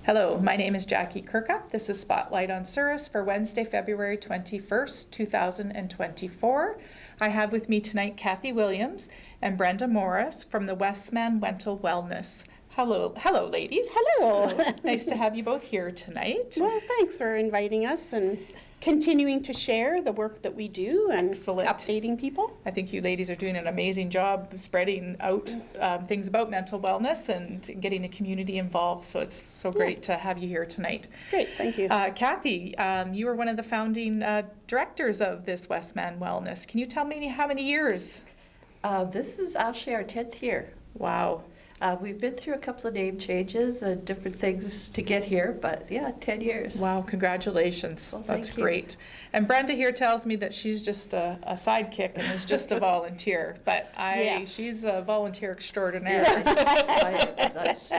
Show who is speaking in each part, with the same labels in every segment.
Speaker 1: Hello, my name is Jackie Kirkup. This is Spotlight on Souris for Wednesday, February 21st, 2024. I have with me tonight Cathy Williams and Brenda Morris from the Westman Mental Wellness. Hello, ladies.
Speaker 2: Hello.
Speaker 1: Nice to have you both here tonight.
Speaker 2: Well, thanks for inviting us and continuing to share the work that we do and
Speaker 1: Excellent.
Speaker 2: updating people.
Speaker 1: I think you ladies are doing an amazing job spreading out things about mental wellness and getting the community involved. So it's so great to have you here tonight.
Speaker 2: Great, thank you.
Speaker 1: Cathy, you were one of the founding directors of this Westman Wellness. Can you tell me how many years?
Speaker 3: This is actually our 10th year.
Speaker 1: Wow.
Speaker 3: We've been through a couple of name changes and different things to get here, but yeah, 10 years.
Speaker 1: Wow, congratulations.
Speaker 3: Well,
Speaker 1: That's
Speaker 3: thank you.
Speaker 1: great. And Brenda here tells me that she's just a sidekick and is just a volunteer, but
Speaker 2: Yes.
Speaker 1: she's a volunteer extraordinaire.
Speaker 3: That's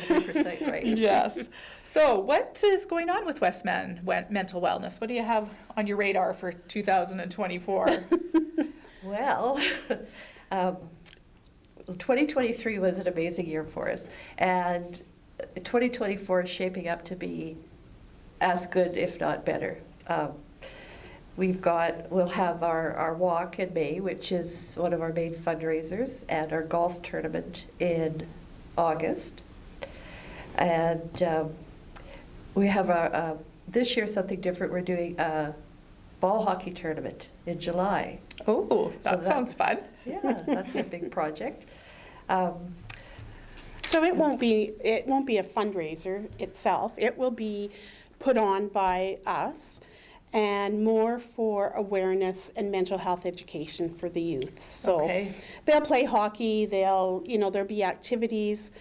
Speaker 3: 100% right.
Speaker 1: Yes. So what is going on with Westman Mental Wellness? What do you have on your radar for 2024?
Speaker 3: Well, 2023 was an amazing year for us, and 2024 is shaping up to be as good, if not better. We'll have our walk in May, which is one of our main fundraisers, and our golf tournament in August. And we have this year something different. We're doing a ball hockey tournament in July.
Speaker 1: Oh, that sounds fun.
Speaker 3: Yeah, that's a big project.
Speaker 2: So it won't be a fundraiser itself. It will be put on by us and more for awareness and mental health education for the youth. So
Speaker 1: Okay.
Speaker 2: they'll play hockey, there'll be activities.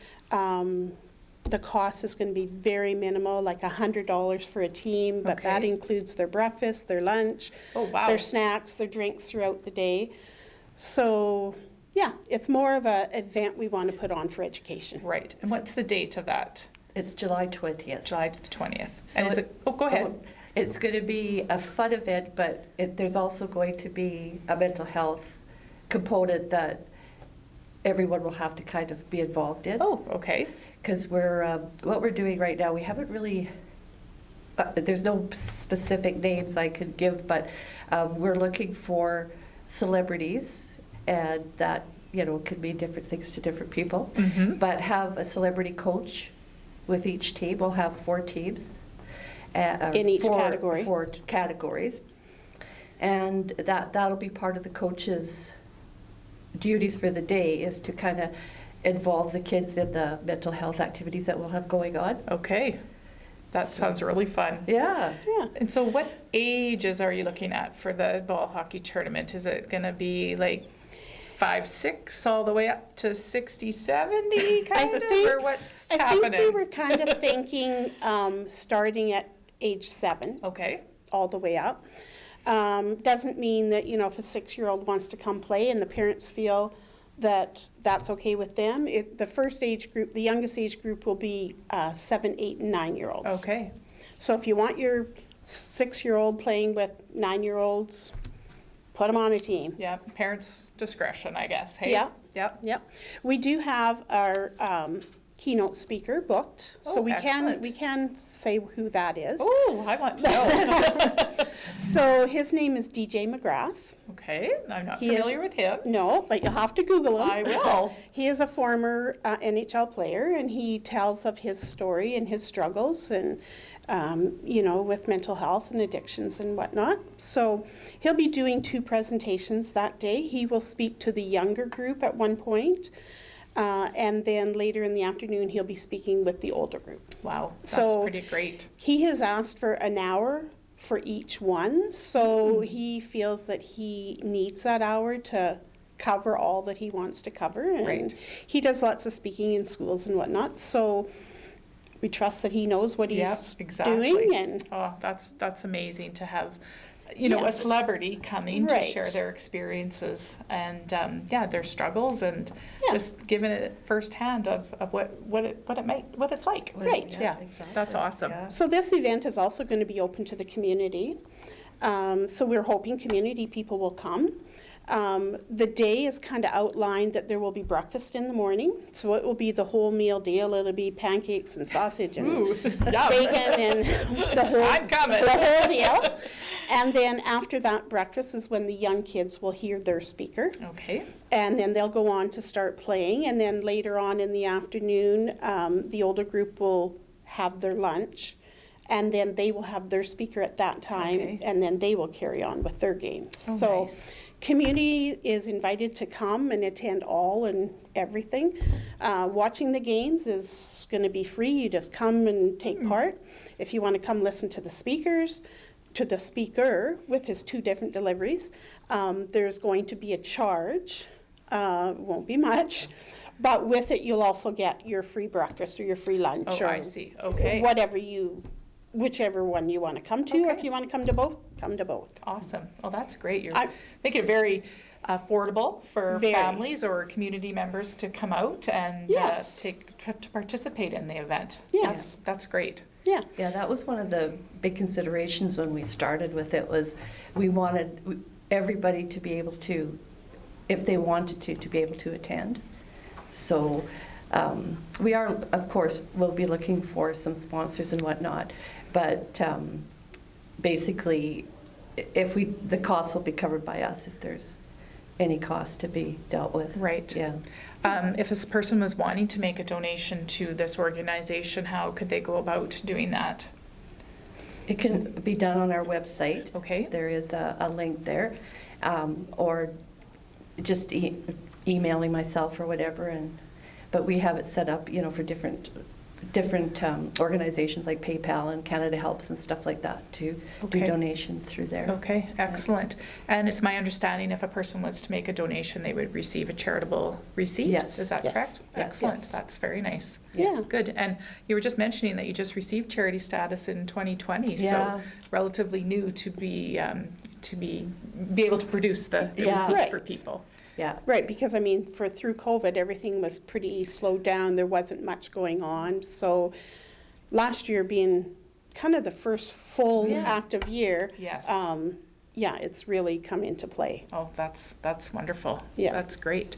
Speaker 2: The cost is going to be very minimal, like $100 for a team, but that
Speaker 1: Okay.
Speaker 2: includes their breakfast, their lunch,
Speaker 1: Oh, wow.
Speaker 2: their snacks, their drinks throughout the day. So, yeah, it's more of an event we want to put on for education.
Speaker 1: Right. And what's the date of that?
Speaker 3: It's July 20th.
Speaker 1: July to the 20th.
Speaker 3: So
Speaker 1: And is it, go ahead.
Speaker 3: It's going to be a fun event, but there's also going to be a mental health component that everyone will have to kind of be involved in.
Speaker 1: Oh, okay.
Speaker 3: Because what we're doing right now, we haven't really, there's no specific names I could give, but we're looking for celebrities, and that, could mean different things to different people.
Speaker 1: Mm-hmm.
Speaker 3: But have a celebrity coach with each team. We'll have 4 teams.
Speaker 2: In each category.
Speaker 3: 4 categories. And that'll be part of the coach's duties for the day, is to kind of involve the kids in the mental health activities that we'll have going on.
Speaker 1: Okay. That sounds really fun.
Speaker 3: Yeah.
Speaker 2: Yeah.
Speaker 1: And so what ages are you looking at for the ball hockey tournament? Is it going to be like 5, 6 all the way up to 60, 70 kind of? Or what's happening?
Speaker 2: I think we were kind of thinking starting at age 7.
Speaker 1: Okay.
Speaker 2: All the way up. Doesn't mean that, if a 6-year-old wants to come play and the parents feel that that's okay with them. The first age group, the youngest age group will be 7, 8, and 9-year-olds.
Speaker 1: Okay.
Speaker 2: So if you want your 6-year-old playing with 9-year-olds, put them on a team.
Speaker 1: Yeah. Parents' discretion, I guess. Hey?
Speaker 2: Yeah.
Speaker 1: Yep.
Speaker 2: Yep. We do have our keynote speaker booked,
Speaker 1: Oh,
Speaker 2: so we
Speaker 1: excellent.
Speaker 2: can say who that is.
Speaker 1: Oh, I want to know.
Speaker 2: So his name is DJ McGrath.
Speaker 1: Okay. I'm not
Speaker 2: He is-
Speaker 1: familiar with him.
Speaker 2: No, but you'll have to Google him.
Speaker 1: I will.
Speaker 2: He is a former NHL player, and he tells of his story and his struggles and, with mental health and addictions and whatnot. So he'll be doing 2 presentations that day. He will speak to the younger group at one point, and then later in the afternoon, he'll be speaking with the older group.
Speaker 1: Wow. That's
Speaker 2: So-
Speaker 1: pretty great.
Speaker 2: He has asked for an hour for each one, so he feels that he needs that hour to cover all that he wants to cover. And
Speaker 1: Right.
Speaker 2: he does lots of speaking in schools and whatnot, so we trust that he knows what
Speaker 1: Yep,
Speaker 2: he's
Speaker 1: exactly.
Speaker 2: doing. And
Speaker 1: Oh, that's amazing to have, a
Speaker 2: Yes.
Speaker 1: celebrity coming to
Speaker 2: Right.
Speaker 1: share their experiences and their struggles and
Speaker 2: Yeah.
Speaker 1: just giving it firsthand of what it's like.
Speaker 2: Right.
Speaker 1: Yeah,
Speaker 3: exactly.
Speaker 1: that's awesome.
Speaker 3: Yeah.
Speaker 2: so this event is also going to be open to the community. So we're hoping community people will come. The day is kind of outlined that there will be breakfast in the morning. So it will be the whole meal deal. It'll be pancakes and sausage and
Speaker 1: Ooh,
Speaker 2: bacon
Speaker 1: yum.
Speaker 2: and
Speaker 1: I'm coming.
Speaker 2: the whole deal. And then after that breakfast is when the young kids will hear their speaker.
Speaker 1: Okay.
Speaker 2: And then they'll go on to start playing. And then later on in the afternoon, the older group will have their lunch. And then they will have their speaker at that time.
Speaker 1: Okay.
Speaker 2: And then they will carry on with their games.
Speaker 1: Oh,
Speaker 2: So
Speaker 1: nice.
Speaker 2: community is invited to come and attend all and everything. Watching the games is going to be free. You just come and take part. If you want to come listen to the speakers, to the speaker with his 2 different deliveries, there's going to be a charge. Won't be much. But with it, you'll also get your free breakfast or your free lunch.
Speaker 1: Oh,
Speaker 2: or
Speaker 1: I see. Okay.
Speaker 2: Whichever one you want to come to.
Speaker 1: Okay.
Speaker 2: If you want to come to both, come to both.
Speaker 1: Awesome. Well, that's great. You're
Speaker 2: I-
Speaker 1: making it very affordable for
Speaker 2: Very.
Speaker 1: families or community members to come out and
Speaker 2: Yes.
Speaker 1: to participate in the event.
Speaker 2: Yes.
Speaker 1: That's great.
Speaker 2: Yeah.
Speaker 3: Yeah, that was one of the big considerations when we started with it, was we wanted everybody to be able to, if they wanted to be able to attend. So we are, of course, we'll be looking for some sponsors and whatnot, but basically, the cost will be covered by us if there's any cost to be dealt with.
Speaker 1: Right.
Speaker 3: Yeah.
Speaker 1: If a person was wanting to make a donation to this organization, how could they go about doing that?
Speaker 3: It can be done on our website.
Speaker 1: Okay.
Speaker 3: There is a link there, or just emailing myself or whatever. But we have it set up, for different organizations like PayPal and Canada Helps and stuff like that to
Speaker 1: Okay.
Speaker 3: do donations through there.
Speaker 1: Okay, excellent. And it's my understanding if a person was to make a donation, they would receive a charitable receipt?
Speaker 3: Yes.
Speaker 1: Is that
Speaker 2: Yes.
Speaker 1: correct?
Speaker 3: Yes.
Speaker 1: Excellent.
Speaker 2: Yes.
Speaker 1: That's very nice.
Speaker 2: Yeah.
Speaker 1: Good. And you were just mentioning that you just received charity status in 2020,
Speaker 3: Yeah.
Speaker 1: so relatively new to be able to produce the
Speaker 3: Yeah.
Speaker 1: receipts
Speaker 2: Right.
Speaker 1: for people.
Speaker 3: Yeah.
Speaker 2: Right, because through COVID, everything was pretty slowed down. There wasn't much going on. So last year being kind of the first full
Speaker 1: Yeah.
Speaker 2: active year,
Speaker 1: Yes.
Speaker 2: it's really come into play.
Speaker 1: Oh, that's wonderful.
Speaker 2: Yeah.
Speaker 1: That's great.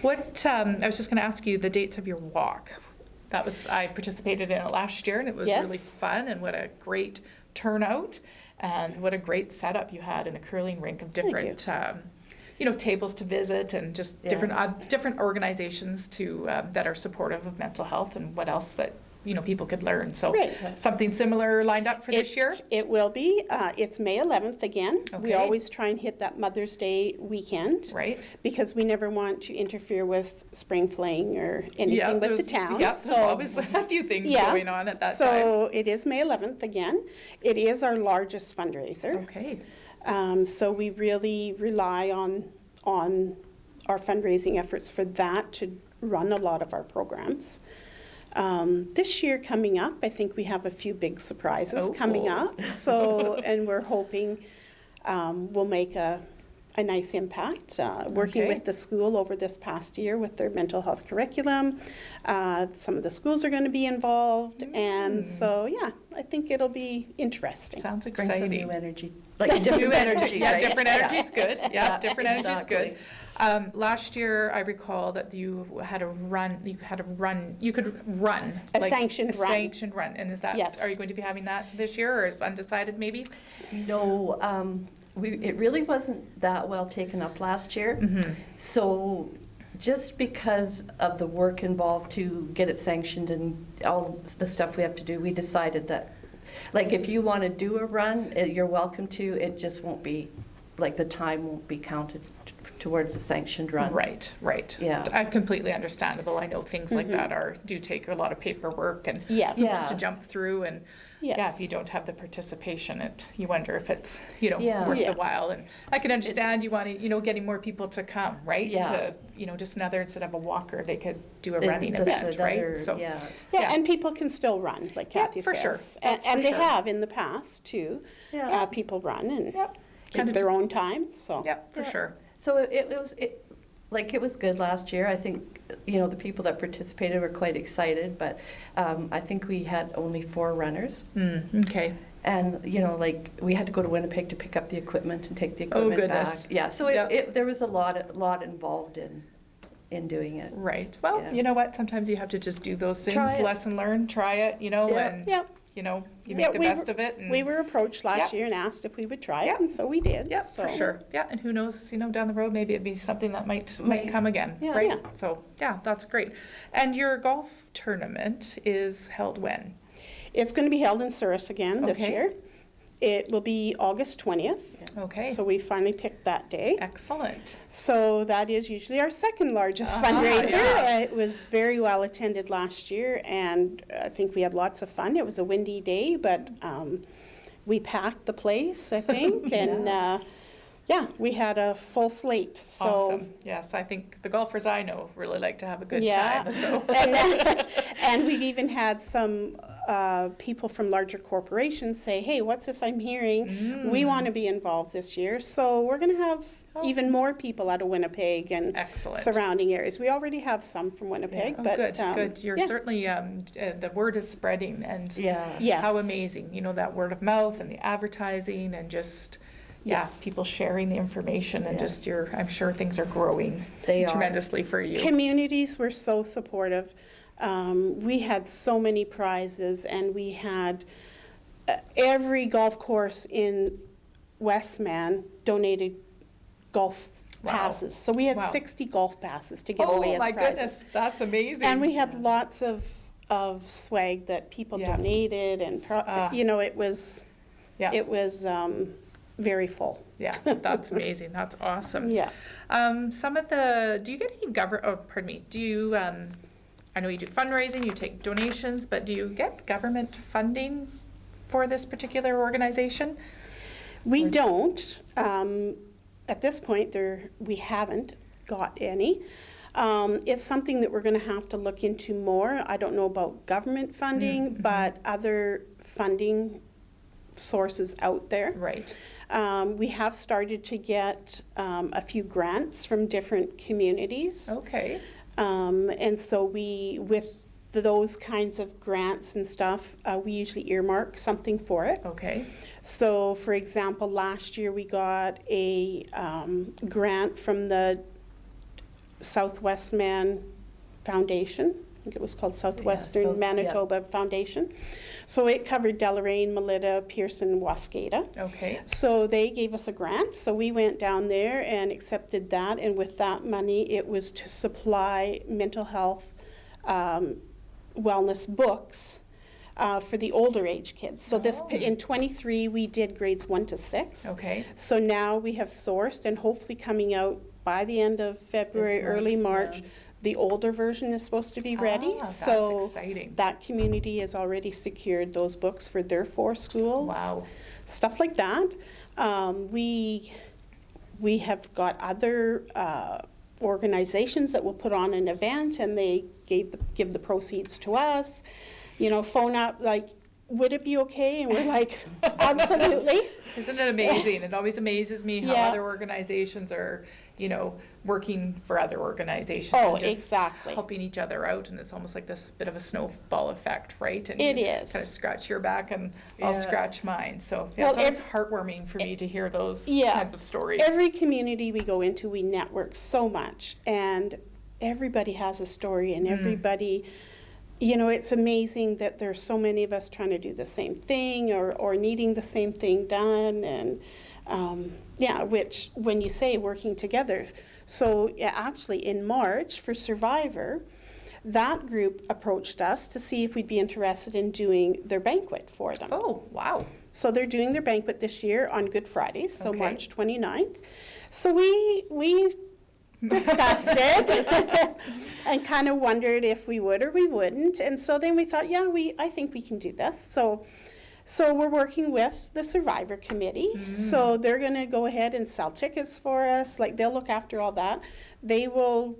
Speaker 1: What, I was just going to ask you the dates of your walk. I participated in it last year and it was
Speaker 2: Yes.
Speaker 1: really fun, and what a great turnout and what a great setup you had in the curling rink of
Speaker 2: Thank
Speaker 1: different, tables to visit and just
Speaker 3: Yeah.
Speaker 1: different organizations that are supportive of mental health and what else that, people could learn. So
Speaker 2: Right.
Speaker 1: something similar lined up for this year?
Speaker 2: It will be. It's May 11th again. We
Speaker 1: Okay.
Speaker 2: always try and hit that Mother's Day weekend.
Speaker 1: Right?
Speaker 2: Because we never want to interfere with spring fling or anything with the town.
Speaker 1: Yeah, there's always a few things
Speaker 2: Yeah.
Speaker 1: going on at that time.
Speaker 2: So it is May 11th again. It is our largest fundraiser.
Speaker 1: Okay.
Speaker 2: So we really rely on our fundraising efforts for that to run a lot of our programs. This year coming up, I think we have a few big surprises coming up. So, and we're hoping we'll make a nice impact. Working
Speaker 1: Okay.
Speaker 2: with the school over this past year with their mental health curriculum. Some of the schools are going to be involved. And so, yeah, I think it'll be interesting.
Speaker 1: Sounds
Speaker 3: Bring some
Speaker 1: exciting.
Speaker 3: new energy. Like different energy,
Speaker 1: Yeah,
Speaker 3: right?
Speaker 1: different energy is good. Yeah,
Speaker 3: Yeah,
Speaker 1: different energy is good.
Speaker 3: exactly.
Speaker 1: Last year, I recall that you had a run, you could run.
Speaker 2: A
Speaker 1: like,
Speaker 2: sanctioned
Speaker 1: a
Speaker 2: run.
Speaker 1: sanctioned run. And is that,
Speaker 2: Yes.
Speaker 1: are you going to be having that this year, or is undecided maybe?
Speaker 3: No, it really wasn't that well taken up last year.
Speaker 1: Mm-hmm.
Speaker 3: So just because of the work involved to get it sanctioned and all the stuff we have to do, we decided that, like, if you want to do a run, you're welcome to. It just won't be, like, the time won't be counted towards the sanctioned run.
Speaker 1: Right, right.
Speaker 3: Yeah.
Speaker 1: Completely understandable. I know things like that do take a lot of paperwork and
Speaker 2: Yes.
Speaker 3: Yeah.
Speaker 1: hoops to jump through, and yeah,
Speaker 2: Yes.
Speaker 1: if you don't have the participation, you wonder if it's,
Speaker 3: Yeah.
Speaker 1: worth
Speaker 2: Yeah.
Speaker 1: the while. And I can understand you want to, getting more people to come, right?
Speaker 3: Yeah.
Speaker 1: To, just another, instead of a walker, they could do a
Speaker 3: It-
Speaker 1: running
Speaker 3: that's
Speaker 1: event,
Speaker 3: another-
Speaker 1: right? So,
Speaker 3: yeah.
Speaker 2: Yeah,
Speaker 1: Yeah.
Speaker 2: and people can still run, like
Speaker 1: Yeah,
Speaker 2: Cathy
Speaker 1: for
Speaker 2: says.
Speaker 1: sure.
Speaker 2: And,
Speaker 1: That's for
Speaker 2: and they
Speaker 1: sure.
Speaker 2: have in the past too.
Speaker 3: Yeah.
Speaker 2: People run and
Speaker 1: Yep.
Speaker 2: keep
Speaker 1: Kinda
Speaker 2: their own time. So
Speaker 1: Yep, for
Speaker 3: Yeah.
Speaker 1: sure.
Speaker 3: So it was good last year. I think, the people that participated were quite excited, but I think we had only 4 runners.
Speaker 1: Okay.
Speaker 3: And, like, we had to go to Winnipeg to pick up the equipment and take the equipment
Speaker 1: goodness.
Speaker 3: back. Yeah, so
Speaker 1: Yep.
Speaker 3: there was a lot involved in doing it.
Speaker 1: Right. Well,
Speaker 3: Yeah.
Speaker 1: you know what? Sometimes you have to just do those things,
Speaker 3: Try it.
Speaker 1: lesson learned, try it,
Speaker 3: Yeah.
Speaker 1: and,
Speaker 2: Yeah.
Speaker 1: you make the best of it. And
Speaker 2: We were approached last
Speaker 1: Yeah.
Speaker 2: year and asked if we would try
Speaker 1: Yeah.
Speaker 2: it, and so we did.
Speaker 1: Yeah,
Speaker 2: so.
Speaker 1: for sure. Yeah, and who knows, down the road, maybe it'd be something that might come again,
Speaker 3: Yeah.
Speaker 1: right?
Speaker 2: Yeah.
Speaker 1: So, yeah, that's great. And your golf tournament is held when?
Speaker 2: It's going to be held in Souris again this
Speaker 1: Okay.
Speaker 2: year. It will be August 20th.
Speaker 1: Okay,
Speaker 2: So we finally picked that day.
Speaker 1: excellent.
Speaker 2: So that is usually our second largest
Speaker 1: Uh-huh,
Speaker 2: fundraiser.
Speaker 1: yeah.
Speaker 2: It was very well attended last year, and I think we had lots of fun. It was a windy day, but we packed the place, I think, and we had a full slate. So
Speaker 1: Awesome. Yes, I think the golfers I know really like to have a good
Speaker 2: Yeah.
Speaker 1: time, so.
Speaker 2: and we've even had some people from larger corporations say, hey, what's this I'm hearing? We want to be involved this year. So we're going to have even more people out of Winnipeg and
Speaker 1: Excellent.
Speaker 2: surrounding areas. We already have some from Winnipeg.
Speaker 1: Oh,
Speaker 2: but
Speaker 1: good. You're
Speaker 2: yeah.
Speaker 1: certainly, the word is spreading, and
Speaker 3: Yeah.
Speaker 2: Yes.
Speaker 1: how amazing, that word of mouth and the advertising and just,
Speaker 2: Yes.
Speaker 1: people sharing the information and
Speaker 3: Yeah.
Speaker 1: just I'm sure things are growing
Speaker 3: They are.
Speaker 1: tremendously for you.
Speaker 2: Communities were so supportive. We had so many prizes, and we had every golf course in Westman donated golf
Speaker 1: Wow.
Speaker 2: passes. So we had
Speaker 1: Wow.
Speaker 2: 60 golf passes to give away
Speaker 1: Oh
Speaker 2: as
Speaker 1: my
Speaker 2: prizes.
Speaker 1: goodness, that's amazing.
Speaker 2: And we had lots of swag that people
Speaker 1: Yeah.
Speaker 2: donated, and it was
Speaker 1: Yeah.
Speaker 2: very full.
Speaker 1: Yeah, that's amazing. That's awesome.
Speaker 2: Yeah.
Speaker 1: Do you get any do you, I know you do fundraising, you take donations, but do you get government funding for this particular organization?
Speaker 2: We don't. At this point, we haven't got any. It's something that we're going to have to look into more. I don't know about government funding, but other funding sources out there.
Speaker 1: Right.
Speaker 2: We have started to get a few grants from different communities.
Speaker 1: Okay.
Speaker 2: And so with those kinds of grants and stuff, we usually earmark something for it.
Speaker 1: Okay.
Speaker 2: So, for example, last year we got a grant from the Southwest Man Foundation. I think it was called Southwestern Manitoba Foundation. So it covered Deloraine, Melita, Pearson, Wascata.
Speaker 1: Okay.
Speaker 2: So they gave us a grant. So we went down there and accepted that. And with that money, it was to supply mental health wellness books for the older age kids. So in 23, we did grades 1 to 6.
Speaker 1: Okay.
Speaker 2: So now we have sourced, and hopefully coming out by the end of February,
Speaker 3: This month,
Speaker 2: early March,
Speaker 3: yeah.
Speaker 2: the older version is supposed to be ready.
Speaker 1: That's
Speaker 2: So
Speaker 1: exciting.
Speaker 2: that community has already secured those books for their 4 schools.
Speaker 1: Wow.
Speaker 2: Stuff like that. We have got other organizations that will put on an event, and they give the proceeds to us. Phone up like, would it be okay? And we're like, absolutely.
Speaker 1: Isn't it amazing? It always amazes me how
Speaker 2: Yeah.
Speaker 1: other organizations are, working for other organizations.
Speaker 2: Oh,
Speaker 1: and just
Speaker 2: exactly.
Speaker 1: helping each other out, and it's almost like this bit of a snowball effect, right? And
Speaker 2: It
Speaker 1: you
Speaker 2: is.
Speaker 1: kind of scratch your back, and I'll
Speaker 3: Yeah.
Speaker 1: scratch mine. So
Speaker 2: Well,
Speaker 1: it's always heartwarming for me to hear those kinds of stories.
Speaker 2: Every community we go into, we network so much, and everybody has a story, and everybody, it's amazing that there's so many of us trying to do the same thing or needing the same thing done, and which when you say working together. So actually in March for Survivor, that group approached us to see if we'd be interested in doing their banquet for them.
Speaker 1: Oh, wow.
Speaker 2: So they're doing their banquet this year on Good Friday, so
Speaker 1: Okay.
Speaker 2: March 29th. So we discussed it and kind of wondered if we would or we wouldn't. And so then we thought, I think we can do this. So we're working with the Survivor Committee. So they're going to go ahead and sell tickets for us. Like, they'll look after all that. They will,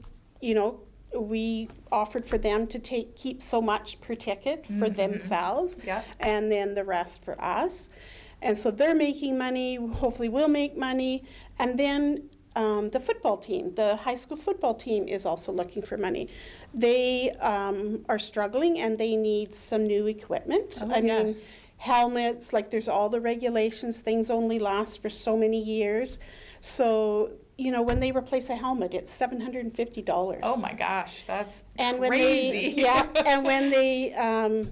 Speaker 2: we offered for them to keep so much per ticket for themselves,
Speaker 1: Yeah.
Speaker 2: and then the rest for us. And so they're making money. Hopefully we'll make money. And then the football team, the high school football team, is also looking for money. They are struggling, and they need some new equipment.
Speaker 1: Oh,
Speaker 2: I mean,
Speaker 1: yes.
Speaker 2: helmets, like there's all the regulations, things only last for so many years. So, you know, when they replace a helmet, it's $750.
Speaker 1: Oh my gosh, that's
Speaker 2: And when
Speaker 1: crazy.
Speaker 2: and when they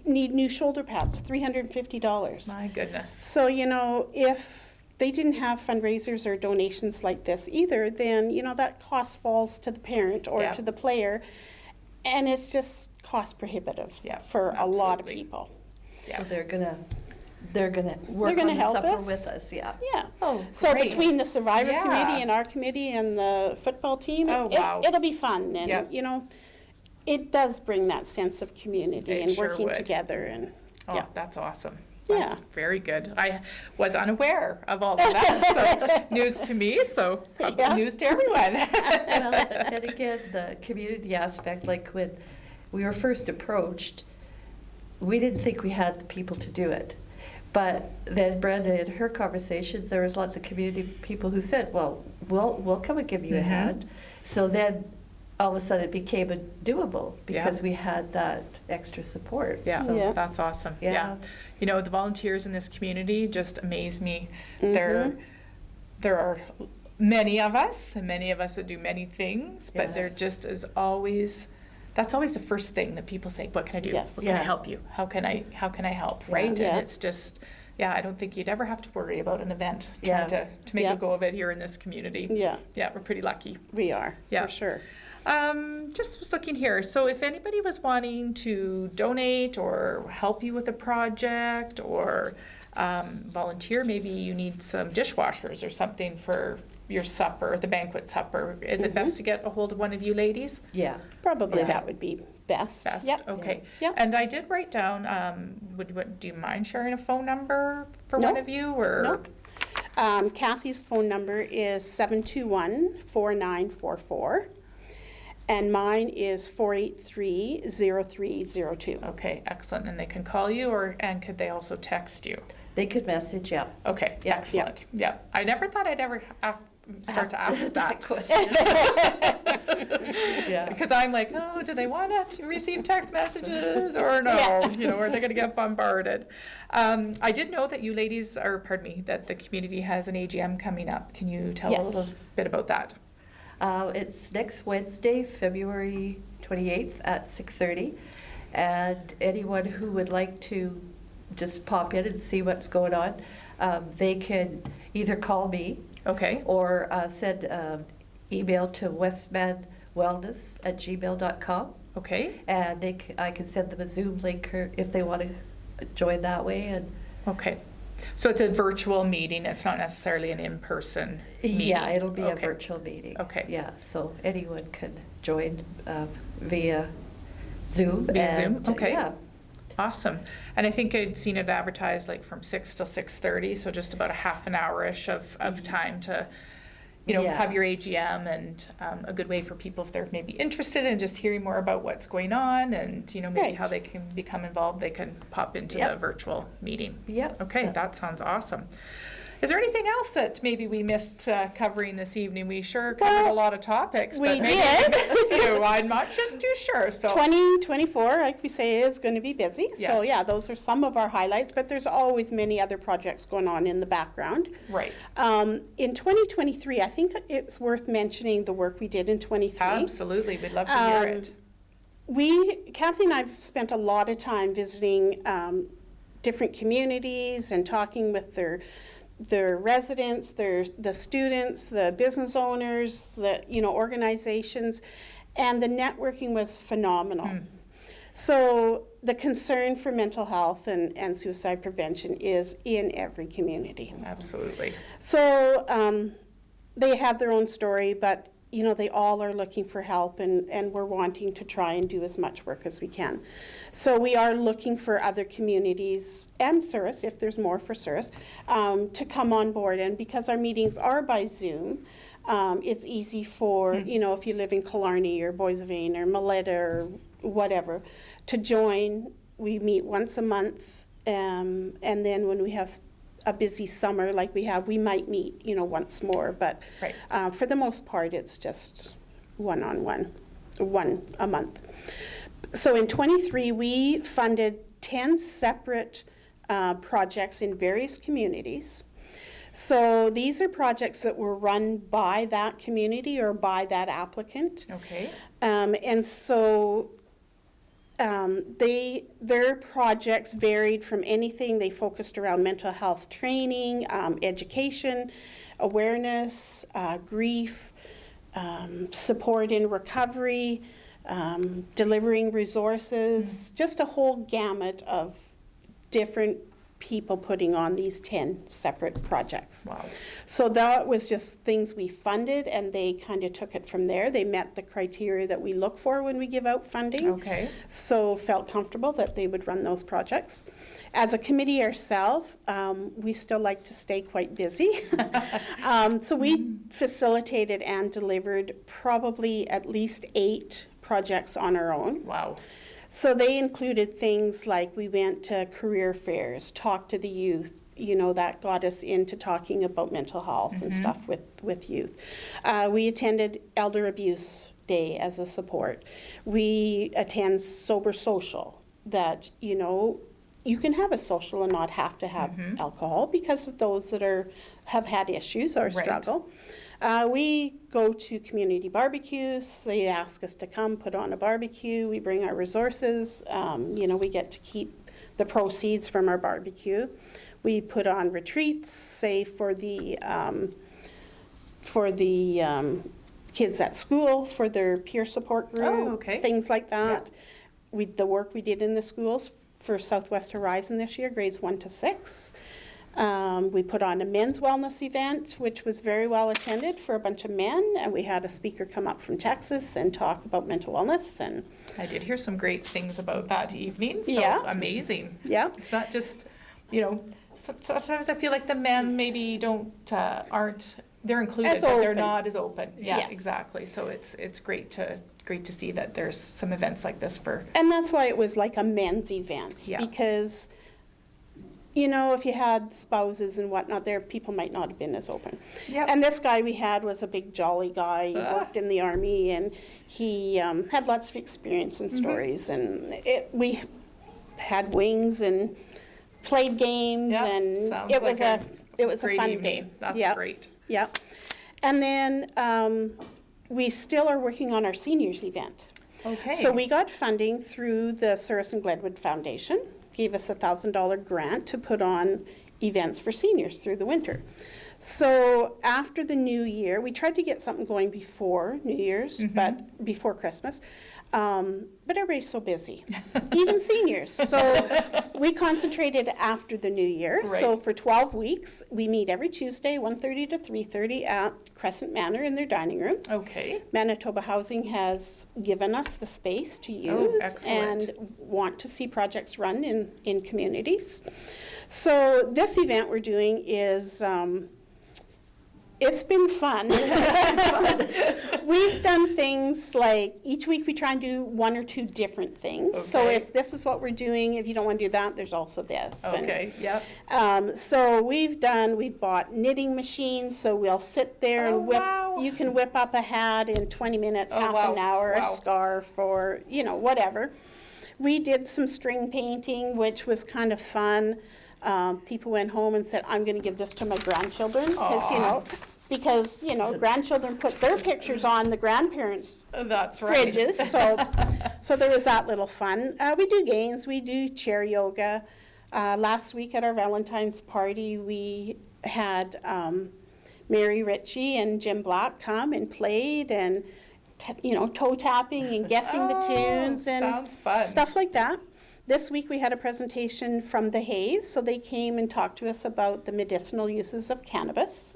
Speaker 2: need new shoulder pads, $350.
Speaker 1: My goodness.
Speaker 2: So, you know, if they didn't have fundraisers or donations like this either, then, you know, that cost falls to the parent or
Speaker 1: Yeah.
Speaker 2: to the player. And it's just cost prohibitive
Speaker 1: Yeah,
Speaker 2: for a lot of
Speaker 1: absolutely.
Speaker 2: people.
Speaker 1: Yeah.
Speaker 3: So they're gonna work
Speaker 2: gonna
Speaker 3: on
Speaker 2: help
Speaker 3: supper
Speaker 2: us.
Speaker 3: with us, yeah.
Speaker 2: Yeah.
Speaker 1: Oh,
Speaker 2: So
Speaker 1: great.
Speaker 2: between the Survivor
Speaker 1: Yeah.
Speaker 2: Committee and our committee and the football team,
Speaker 1: Oh, wow.
Speaker 2: it'll be fun. And,
Speaker 1: Yep.
Speaker 2: you know, it does bring that sense of community
Speaker 1: It
Speaker 2: and
Speaker 1: sure
Speaker 2: working
Speaker 1: would.
Speaker 2: together. And
Speaker 1: Oh,
Speaker 2: yeah.
Speaker 1: that's awesome.
Speaker 2: Yeah.
Speaker 1: That's very good. I was unaware of all of that, so news to me, so probably
Speaker 2: Yeah.
Speaker 1: news to everyone.
Speaker 3: Well, and again, the community aspect, like when we were first approached, we didn't think we had the people to do it. But then Brenda, in her conversations, there was lots of community people who said, well, we'll come and give you a
Speaker 1: Mhm.
Speaker 3: hand. So then all of a sudden it became doable because
Speaker 1: Yeah.
Speaker 3: we had that extra support.
Speaker 1: Yeah,
Speaker 3: So,
Speaker 2: Yeah.
Speaker 1: that's awesome.
Speaker 3: Yeah.
Speaker 1: Yeah. You know, the volunteers in this community just amaze me.
Speaker 2: Mhm.
Speaker 1: There are many of us, and many of us that do many things, but
Speaker 3: Yes.
Speaker 1: there just is always, that's always the first thing that people say, what can I do?
Speaker 2: Yes.
Speaker 1: What can I
Speaker 3: Yeah.
Speaker 1: help you? How can I help,
Speaker 3: Yeah.
Speaker 1: right?
Speaker 2: Yeah.
Speaker 1: And it's just, yeah, I don't think you'd ever have to worry about an event
Speaker 3: Yeah.
Speaker 1: trying to make
Speaker 2: Yeah.
Speaker 1: a go of it here in this community.
Speaker 2: Yeah,
Speaker 1: Yeah, we're pretty lucky.
Speaker 2: we are,
Speaker 1: Yeah.
Speaker 2: for sure.
Speaker 1: Just was looking here. So if anybody was wanting to donate or help you with a project or volunteer, maybe you need some dishwashers or something for your supper, the banquet supper. Is it best to get a hold of one of you ladies?
Speaker 3: Yeah.
Speaker 2: Probably
Speaker 3: Yeah.
Speaker 2: that would be best.
Speaker 1: Best,
Speaker 2: Yep.
Speaker 1: okay.
Speaker 2: Yeah.
Speaker 1: And I did write down, do you mind sharing a phone number for
Speaker 2: No.
Speaker 1: one of you or?
Speaker 2: No. Cathy's phone number is 721-4944. And mine is 483-0302.
Speaker 1: Okay, excellent. And they can call you and could they also text you?
Speaker 3: They could message, yeah.
Speaker 1: Okay,
Speaker 3: Yeah.
Speaker 1: excellent. Yeah. I never thought I'd ever start to ask that.
Speaker 3: question. Yeah.
Speaker 1: Because I'm like, oh, do they want to receive text messages or no?
Speaker 2: Yeah.
Speaker 1: You know, are they going to get bombarded? I did know that you ladies, that the community has an AGM coming up. Can you tell a
Speaker 2: Yes.
Speaker 1: little bit about that?
Speaker 3: It's next Wednesday, February 28th at 6:30. And anyone who would like to just pop in and see what's going on, they can either call me
Speaker 1: Okay.
Speaker 3: or send email to westmanwellness@gmail.com.
Speaker 1: Okay.
Speaker 3: And I can send them a Zoom link if they want to join that way. And
Speaker 1: Okay. So it's a virtual meeting. It's not necessarily an in-person meeting.
Speaker 3: yeah, it'll be a
Speaker 1: Okay.
Speaker 3: virtual meeting.
Speaker 1: Okay.
Speaker 3: Yeah, so anyone can join via Zoom.
Speaker 1: Via Zoom?
Speaker 3: and,
Speaker 1: Okay.
Speaker 3: Yeah.
Speaker 1: Awesome. And I think I'd seen it advertised like from 6 till 6:30, so just about a half an hour-ish of time to,
Speaker 3: Yeah.
Speaker 1: have your AGM and a good way for people if they're maybe interested in just hearing more about what's going on and, maybe
Speaker 2: Right.
Speaker 1: how they can become involved, they can pop into
Speaker 3: Yep.
Speaker 1: the virtual meeting.
Speaker 3: Yep.
Speaker 1: Okay,
Speaker 3: Yep.
Speaker 1: that sounds awesome. Is there anything else that maybe we missed covering this evening? We sure covered
Speaker 2: Well,
Speaker 1: a lot of topics,
Speaker 2: we
Speaker 1: but maybe
Speaker 2: did.
Speaker 1: we missed a few. I'm not just too sure, so.
Speaker 2: 2024, like we say, is going to be busy.
Speaker 1: Yes.
Speaker 2: So yeah, those are some of our highlights, but there's always many other projects going on in the background.
Speaker 1: Right.
Speaker 2: In 2023, I think it's worth mentioning the work we did in 23.
Speaker 1: Absolutely, we'd love to hear
Speaker 2: Um,
Speaker 1: it.
Speaker 2: Cathy and I have spent a lot of time visiting different communities and talking with their residents, the students, the business owners, the organizations, and the networking was phenomenal. So the concern for mental health and suicide prevention is in every community.
Speaker 1: Absolutely.
Speaker 2: So they have their own story, but they all are looking for help, and we're wanting to try and do as much work as we can. So we are looking for other communities and Surus, if there's more for Surus, to come on board. And because our meetings are by Zoom, it's easy for, if you live in Killarney or Boissevain or Maletta or whatever, to join. We meet once a month, and then when we have a busy summer like we have, we might meet, once more. But
Speaker 1: Right.
Speaker 2: for the most part, it's just one a month. So in 23, we funded 10 separate projects in various communities. So these are projects that were run by that community or by that applicant.
Speaker 1: Okay.
Speaker 2: And so their projects varied from anything. They focused around mental health training, education, awareness, grief, support in recovery, delivering resources, just a whole gamut of different people putting on these 10 separate projects.
Speaker 1: Wow.
Speaker 2: So that was just things we funded, and they kind of took it from there. They met the criteria that we look for when we give out funding.
Speaker 1: Okay.
Speaker 2: So felt comfortable that they would run those projects. As a committee ourselves, we still like to stay quite busy. So we facilitated and delivered probably at least 8 projects on our own.
Speaker 1: Wow.
Speaker 2: So they included things like we went to career fairs, talked to the youth, you know, that got us into talking about mental health and stuff with youth. We attended Elder Abuse Day as a support. We attend Sober Social, that, you know, you can have a social and not have to have alcohol because of those that have had issues or struggle. We go to community barbecues. They ask us to come put on a barbecue. We bring our resources. You know, we get to keep the proceeds from our barbecue. We put on retreats, say for the kids at school, for their peer support group,
Speaker 1: Oh, okay.
Speaker 2: things like that. The work we did in the schools for Southwest Horizon this year, grades 1 to 6. We put on a men's wellness event, which was very well attended for a bunch of men, and we had a speaker come up from Texas and talk about mental wellness. And
Speaker 1: I did hear some great things about that evening. So
Speaker 2: Yeah.
Speaker 1: amazing.
Speaker 2: yeah,
Speaker 1: It's not just, you know, sometimes I feel like the men maybe aren't, they're included,
Speaker 2: As
Speaker 1: but they're
Speaker 2: open.
Speaker 1: not as open. Yeah,
Speaker 2: Yes.
Speaker 1: exactly. So it's great to see that there's some events like this for.
Speaker 2: and that's why it was like a men's event,
Speaker 1: Yeah.
Speaker 2: because, you know, if you had spouses and whatnot there, people might not have been as open.
Speaker 1: Yep.
Speaker 2: And this guy we had was a big jolly guy. He
Speaker 1: Ah.
Speaker 2: worked in the Army, and he had lots of experience and stories. And we had wings and played games,
Speaker 1: Yep.
Speaker 2: and
Speaker 1: Sounds
Speaker 2: it was
Speaker 1: like
Speaker 2: a
Speaker 1: great
Speaker 2: fun
Speaker 1: evening.
Speaker 2: day.
Speaker 1: That's
Speaker 2: Yep.
Speaker 1: great.
Speaker 2: Yeah. And then we still are working on our seniors event.
Speaker 1: Okay.
Speaker 2: So we got funding through the Souris and Glenwood Foundation, gave us a $1,000 grant to put on events for seniors through the winter. So after the new year, we tried to get something going before New Year's, but before Christmas. But everybody's so busy, even seniors. So we concentrated after the new year. So
Speaker 1: Right.
Speaker 2: for 12 weeks, we meet every Tuesday, 1:30 to 3:30 at Crescent Manor in their dining room.
Speaker 1: Okay.
Speaker 2: Manitoba Housing has given us the space to
Speaker 1: Oh,
Speaker 2: use
Speaker 1: excellent.
Speaker 2: and want to see projects run in communities. So this event we're doing is, it's been fun. We've done things like each week we try and do 1 or 2 different things. So
Speaker 1: Okay.
Speaker 2: if this is what we're doing, if you don't want to do that, there's also this. And,
Speaker 1: Okay. Yep.
Speaker 2: so we've bought knitting machines, so we'll sit there
Speaker 1: Oh,
Speaker 2: and whip.
Speaker 1: wow.
Speaker 2: You can whip up a hat in 20 minutes,
Speaker 1: Oh,
Speaker 2: half
Speaker 1: wow.
Speaker 2: an hour, a
Speaker 1: Wow.
Speaker 2: scarf, or, you know, whatever. We did some string painting, which was kind of fun. People went home and said, I'm going to give this to my grandchildren, because, you know, grandchildren put their pictures on the grandparents'
Speaker 1: That's right.
Speaker 2: fridges, so there was that little fun. We do games, we do chair yoga. Last week at our Valentine's party, we had Mary Ritchie and Jim Black come and played, and toe tapping and guessing the tunes and
Speaker 1: sounds fun.
Speaker 2: stuff like that. This week we had a presentation from the Hayes, so they came and talked to us about the medicinal uses of cannabis.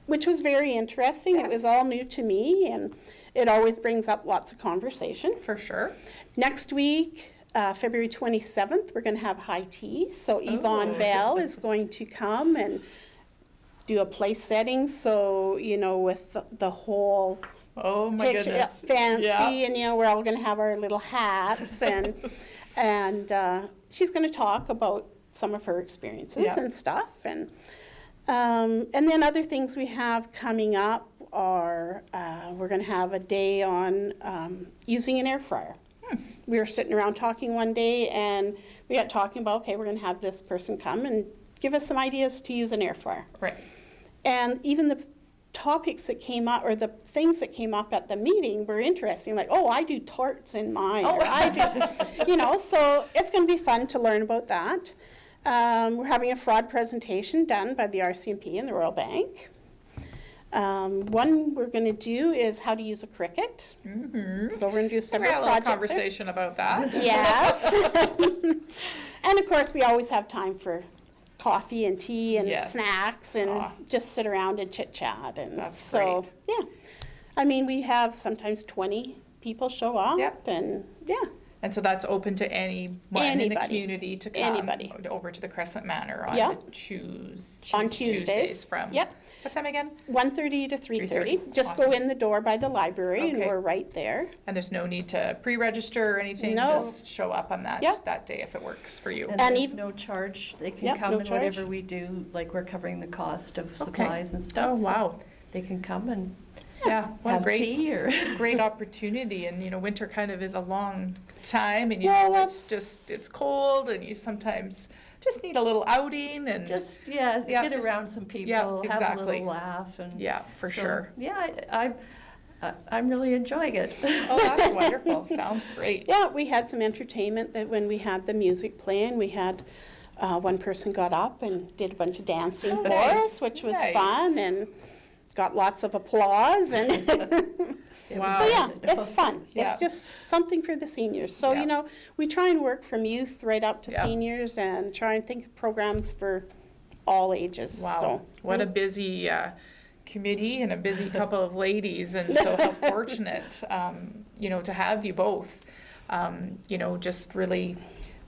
Speaker 2: Which was very interesting.
Speaker 1: Yes.
Speaker 2: It was all new to me, and it always brings up lots of conversation.
Speaker 1: For sure.
Speaker 2: Next week, February 27th, we're going to have high tea. So Yvonne
Speaker 1: Oh.
Speaker 2: Bell is going to come and do a place setting. So, with the whole
Speaker 1: Oh my
Speaker 2: picture,
Speaker 1: goodness.
Speaker 2: fancy,
Speaker 1: Yeah.
Speaker 2: and we're all going to have our little hats, and she's going to talk about some of her experiences
Speaker 1: Yeah.
Speaker 2: and stuff, and then other things we have coming up are we're going to have a day on using an air fryer. We were sitting around talking one day, and we got talking about, okay, we're going to have this person come and give us some ideas to use an air fryer.
Speaker 1: Right.
Speaker 2: And even the topics that came up, or the things that came up at the meeting were interesting, like, oh, I do tarts in mine, or I do, so it's going to be fun to learn about that. We're having a fraud presentation done by the RCMP and the Royal Bank. One we're going to do is how to use a cricket.
Speaker 1: Mm-hmm.
Speaker 2: So we're going to do
Speaker 1: We
Speaker 2: several
Speaker 1: had a little
Speaker 2: projects there.
Speaker 1: conversation about that.
Speaker 2: Yes. And of course, we always have time for coffee and tea and
Speaker 1: Yes.
Speaker 2: snacks and
Speaker 1: Aw.
Speaker 2: just sit around and chit chat. And
Speaker 1: That's
Speaker 2: so,
Speaker 1: great.
Speaker 2: yeah. I mean, we have sometimes 20 people show up.
Speaker 1: Yep.
Speaker 2: And yeah.
Speaker 1: And so that's open to anyone in the
Speaker 2: Anybody.
Speaker 1: community to come
Speaker 2: Anybody.
Speaker 1: over to the Crescent Manor on
Speaker 2: Yeah.
Speaker 1: the
Speaker 2: On Tuesdays.
Speaker 1: from
Speaker 2: Yep.
Speaker 1: what time again?
Speaker 2: 1:30 to 3:30.
Speaker 1: 3:30.
Speaker 2: Just
Speaker 1: Awesome.
Speaker 2: go in the door by the library and
Speaker 1: Okay.
Speaker 2: we're right there.
Speaker 1: And there's no need to pre-register or anything.
Speaker 2: No.
Speaker 1: Just show up on that
Speaker 2: Yep.
Speaker 1: that day if it works for you.
Speaker 3: And
Speaker 2: And
Speaker 3: there's
Speaker 2: even-
Speaker 3: no charge. They can
Speaker 2: Yep,
Speaker 3: come
Speaker 2: no
Speaker 3: and
Speaker 2: charge.
Speaker 3: whatever we do, like we're covering the cost of supplies and stuff.
Speaker 1: Oh
Speaker 3: so
Speaker 1: wow.
Speaker 3: They can come and
Speaker 1: Yeah. What a
Speaker 3: have
Speaker 1: great
Speaker 3: tea or.
Speaker 1: great opportunity. And winter kind of is a long time, and
Speaker 2: Well,
Speaker 1: it's cold, and you sometimes just need a little outing and
Speaker 3: Just,
Speaker 1: Yeah,
Speaker 3: get
Speaker 1: just-
Speaker 3: around some people,
Speaker 1: yeah,
Speaker 3: have a
Speaker 1: exactly.
Speaker 3: little laugh and.
Speaker 1: yeah, for
Speaker 3: so,
Speaker 1: sure.
Speaker 3: Yeah, I'm really enjoying it.
Speaker 1: Oh, that's wonderful. Sounds great.
Speaker 2: Yeah, we had some entertainment that when we had the music playing, we had one person got up and did a bunch of dancing
Speaker 1: Oh,
Speaker 2: for
Speaker 1: nice,
Speaker 2: us, which was
Speaker 1: nice.
Speaker 2: fun and got lots of applause. And
Speaker 1: Wow.
Speaker 2: so yeah, it's fun.
Speaker 1: Yeah.
Speaker 2: It's just something for the seniors. So,
Speaker 1: Yeah.
Speaker 2: we try and work from youth right up to
Speaker 1: Yeah.
Speaker 2: seniors and try and think of programs for all ages.
Speaker 1: Wow.
Speaker 2: So,
Speaker 1: What a busy committee and a busy couple of ladies. And so how fortunate, to have you both, just really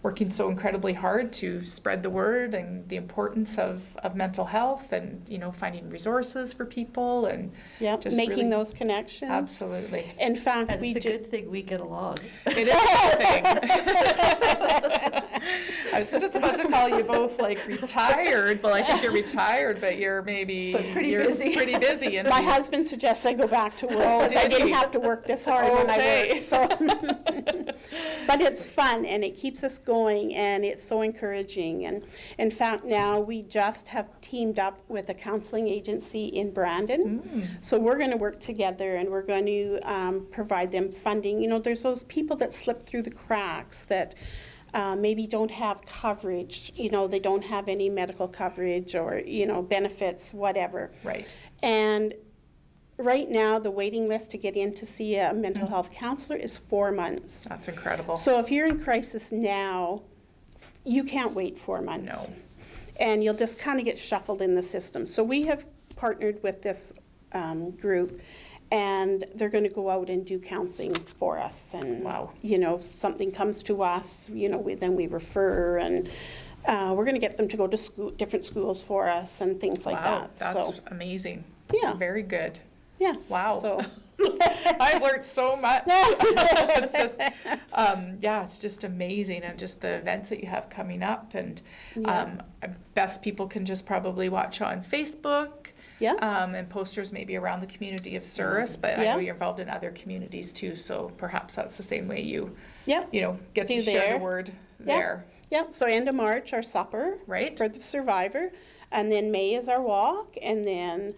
Speaker 1: working so incredibly hard to spread the word and the importance of mental health and, finding resources for people and
Speaker 2: yeah,
Speaker 1: just
Speaker 2: making
Speaker 1: really-
Speaker 2: those connections.
Speaker 1: absolutely.
Speaker 2: In fact,
Speaker 3: And
Speaker 2: we
Speaker 3: it's a
Speaker 2: do.
Speaker 3: good thing we get along.
Speaker 1: It is a thing. I was just about to call you both like retired. Well, I think you're retired, but you're maybe
Speaker 3: But pretty
Speaker 1: you're
Speaker 3: busy.
Speaker 1: pretty busy. And
Speaker 2: My husband suggests I go back to work because I
Speaker 1: did
Speaker 2: didn't
Speaker 1: he?
Speaker 2: have to work this hard when I
Speaker 1: Okay.
Speaker 2: worked. So. But it's fun and it keeps us going and it's so encouraging. And in fact, now we just have teamed up with a counseling agency in Brandon. So we're going to work together and we're going to provide them funding. There's those people that slip through the cracks that maybe don't have coverage. They don't have any medical coverage or, benefits, whatever.
Speaker 1: right.
Speaker 2: And right now, the waiting list to get in to see a mental health counselor is 4 months.
Speaker 1: That's incredible.
Speaker 2: So if you're in crisis now, you can't wait 4 months.
Speaker 1: No.
Speaker 2: And you'll just kind of get shuffled in the system. So we have partnered with this group, and they're going to go out and do counseling for us. And,
Speaker 1: Wow.
Speaker 2: something comes to us, then we refer, and we're going to get them to go to different schools for us and things like
Speaker 1: Wow,
Speaker 2: that.
Speaker 1: that's
Speaker 2: So,
Speaker 1: amazing.
Speaker 2: Yeah.
Speaker 1: Very good.
Speaker 2: yes.
Speaker 1: Wow.
Speaker 2: So.
Speaker 1: I've learned so much. It's just, it's just amazing, and just the events that you have coming up, and best people can just probably watch on Facebook.
Speaker 2: Yes.
Speaker 1: And posters maybe around the community of Souris, but I
Speaker 2: Yeah.
Speaker 1: know you're involved in other communities too, so perhaps that's the same way you,
Speaker 2: Yep.
Speaker 1: get to
Speaker 2: Do
Speaker 1: share
Speaker 2: there.
Speaker 1: the word
Speaker 2: Yeah.
Speaker 1: there,
Speaker 2: Yep. So end of March, our supper
Speaker 1: right?
Speaker 2: for the survivor, and then May is our walk, and then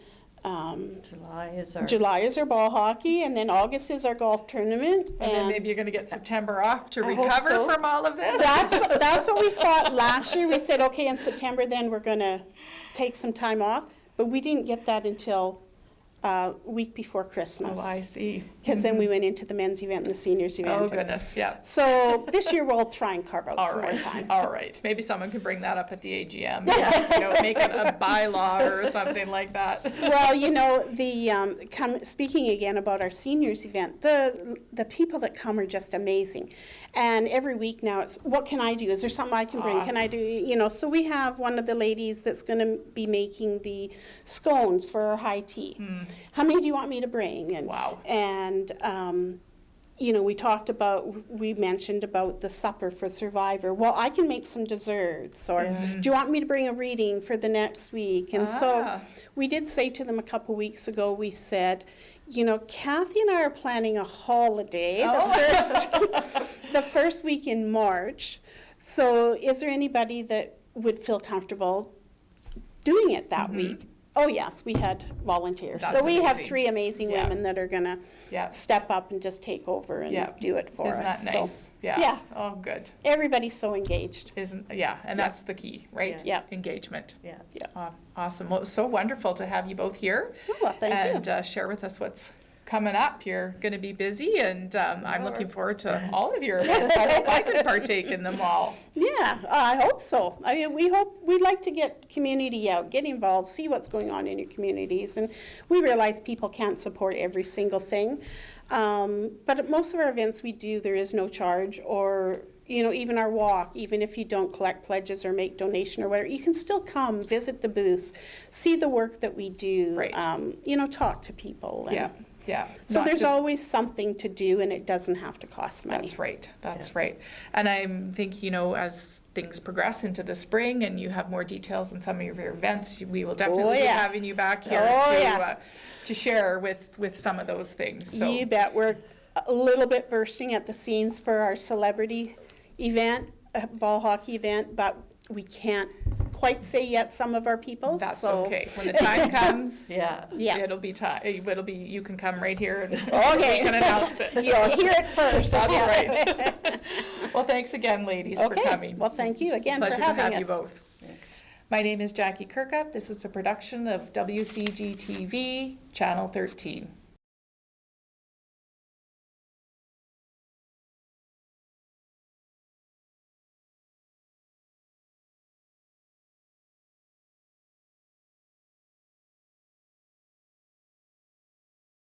Speaker 3: July is our.
Speaker 2: ball hockey, and then August is our golf tournament.
Speaker 1: And then maybe you're going to get September off to
Speaker 2: I hope
Speaker 1: recover
Speaker 2: so.
Speaker 1: from all of this.
Speaker 2: that's what we thought last year. We said, okay, in September, then we're going to take some time off, but we didn't get that until week before Christmas.
Speaker 1: Oh, I see.
Speaker 2: Because then we went into the men's event and the seniors event.
Speaker 1: Oh, goodness, yeah.
Speaker 2: So this year we'll try and carve out
Speaker 1: All
Speaker 2: some more
Speaker 1: right,
Speaker 2: time.
Speaker 1: all right. Maybe someone could bring that up at the AGM, make a bylaw or something like that.
Speaker 2: Well, speaking again about our seniors event, the people that come are just amazing. And every week now it's, what can I do? Is there something I can bring? Can I do, so we have one of the ladies that's going to be making the scones for our high tea. How many do you want me to bring? And,
Speaker 1: Wow.
Speaker 2: And, we mentioned about the supper for Survivor. Well, I can make some desserts, or do you want me to bring a reading for the next week? And so
Speaker 1: Ah.
Speaker 2: we did say to them a couple weeks ago, we said, You know, Cathy and I are planning a holiday the first week in March. So is there anybody that would feel comfortable doing it that week? Oh, yes, we had volunteers.
Speaker 1: That's
Speaker 2: so we have
Speaker 1: amazing.
Speaker 2: 3 amazing
Speaker 1: Yeah.
Speaker 2: women that are going to
Speaker 1: Yeah.
Speaker 2: step up and just take over and
Speaker 1: Yeah.
Speaker 2: do it for
Speaker 1: Isn't
Speaker 2: us.
Speaker 1: that
Speaker 2: So,
Speaker 1: nice? Yeah.
Speaker 2: yeah.
Speaker 1: Oh, good.
Speaker 2: everybody's so engaged.
Speaker 1: Yeah, and that's the key, right?
Speaker 2: Yeah.
Speaker 1: Engagement.
Speaker 3: Yeah.
Speaker 1: Awesome. Well, it was so wonderful to have you both here.
Speaker 2: Oh, well, thank
Speaker 1: and
Speaker 2: you.
Speaker 1: Share with us what's coming up. You're going to be busy, and I'm looking forward to all of your events. I hope I can partake in them all.
Speaker 2: Yeah, I hope so. I mean, we'd like to get community out, get involved, see what's going on in your communities. And we realize people can't support every single thing. But at most of our events we do, there is no charge, or, you know, even our walk, even if you don't collect pledges or make donation or whatever, you can still come, visit the booths, see the work that we do,
Speaker 1: Right.
Speaker 2: You know, talk to people. And
Speaker 1: Yeah.
Speaker 2: so
Speaker 1: Not
Speaker 2: there's
Speaker 1: just-
Speaker 2: always something to do, and it doesn't have to cost money.
Speaker 1: That's right. That's right. And I'm thinking, you know, as things progress into the spring and you have more details on some of your events, we will definitely be
Speaker 2: yes.
Speaker 1: having you back here
Speaker 2: Oh,
Speaker 1: to
Speaker 2: yes.
Speaker 1: to share with some of those things. So
Speaker 2: You bet. We're a little bit bursting at the seams for our celebrity event, ball hockey event, but we can't quite say yet some of our people.
Speaker 1: that's
Speaker 2: so.
Speaker 1: okay. When the time comes,
Speaker 3: Yeah.
Speaker 2: Yeah.
Speaker 1: it'll be time. It'll be. You can come right here and
Speaker 2: Okay.
Speaker 1: we can announce it.
Speaker 2: You'll hear it first.
Speaker 1: That's right. Well, thanks again, ladies, for
Speaker 2: Okay.
Speaker 1: coming.
Speaker 2: Well, thank you
Speaker 1: It's a
Speaker 2: again for
Speaker 1: pleasure
Speaker 2: having
Speaker 1: to have
Speaker 2: us.
Speaker 1: you both.
Speaker 3: Thanks.
Speaker 1: My name is Jackie Kirkup. This is a production of WCGTV, Channel 13.